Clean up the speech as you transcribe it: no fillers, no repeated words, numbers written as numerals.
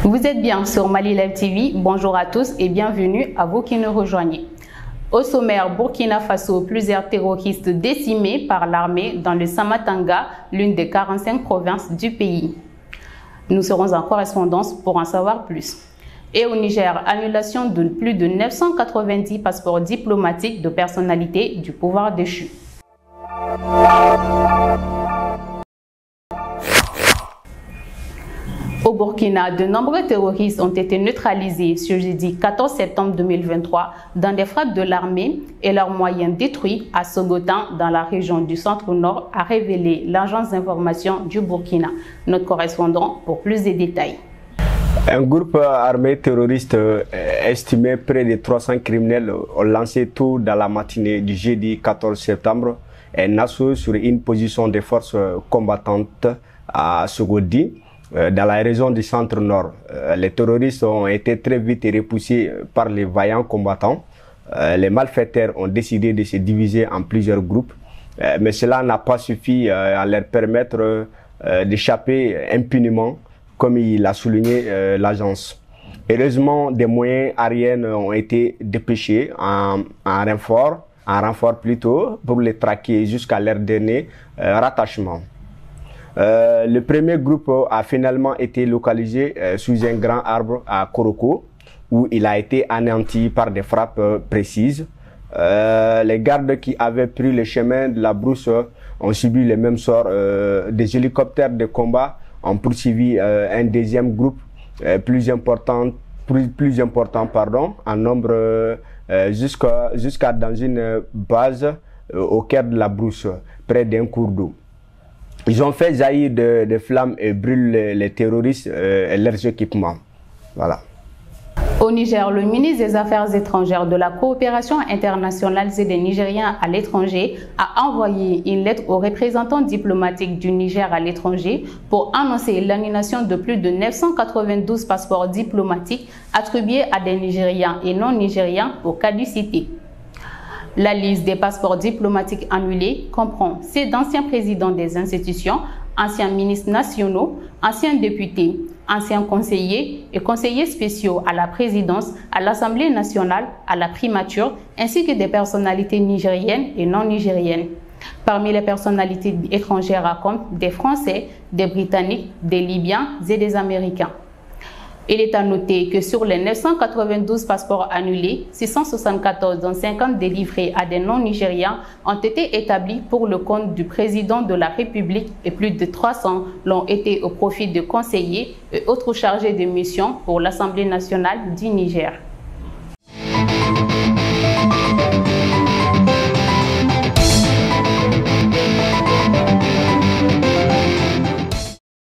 Vous êtes bien sur Mali Live TV, bonjour à tous et bienvenue à vous qui nous rejoignez. Au sommaire, Burkina Faso, plusieurs terroristes décimés par l'armée dans le Samatanga, l'une des 45 provinces du pays. Nous serons en correspondance pour en savoir plus. Et au Niger, annulation de plus de 990 passeports diplomatiques de personnalités du pouvoir déchu. Au Burkina, de nombreux terroristes ont été neutralisés ce jeudi 14 septembre 2023 dans des frappes de l'armée et leurs moyens détruits à Sogotan dans la région du centre-nord, a révélé l'agence d'information du Burkina. Notre correspondant pour plus de détails. Un groupe armé terroriste estimé près de 300 criminels ont lancé tôt dans la matinée du jeudi 14 septembre un assaut sur une position des forces combattantes à Sogodi, dans la région du centre-nord. Les terroristes ont été très vite repoussés par les vaillants combattants. Les malfaiteurs ont décidé de se diviser en plusieurs groupes, mais cela n'a pas suffi à leur permettre d'échapper impunément, comme il a souligné l'agence. Heureusement, des moyens aériens ont été dépêchés en renfort plutôt, pour les traquer jusqu'à leur dernier rattachement. Le premier groupe a finalement été localisé sous un grand arbre à Koroko, où il a été anéanti par des frappes précises. Les gardes qui avaient pris le chemin de la brousse ont subi le même sort. Des hélicoptères de combat ont poursuivi un deuxième groupe plus important en nombre jusqu'à dans une base au cœur de la brousse, près d'un cours d'eau. Ils ont fait jaillir des flammes et brûlent les terroristes et leurs équipements. Voilà. Au Niger, le ministre des Affaires étrangères, de la coopération internationale et des Nigériens à l'étranger a envoyé une lettre aux représentants diplomatiques du Niger à l'étranger pour annoncer l'annulation de plus de 992 passeports diplomatiques attribués à des Nigériens et non-Nigériens pour caducité. La liste des passeports diplomatiques annulés comprend ceux d'anciens présidents des institutions, anciens ministres nationaux, anciens députés, anciens conseillers et conseillers spéciaux à la présidence, à l'Assemblée nationale, à la primature, ainsi que des personnalités nigériennes et non nigériennes. Parmi les personnalités étrangères racontent des Français, des Britanniques, des Libyens et des Américains. Il est à noter que sur les 992 passeports annulés, 674 dont 50 délivrés à des non-nigériens ont été établis pour le compte du président de la République et plus de 300 l'ont été au profit de conseillers et autres chargés de mission pour l'Assemblée nationale du Niger.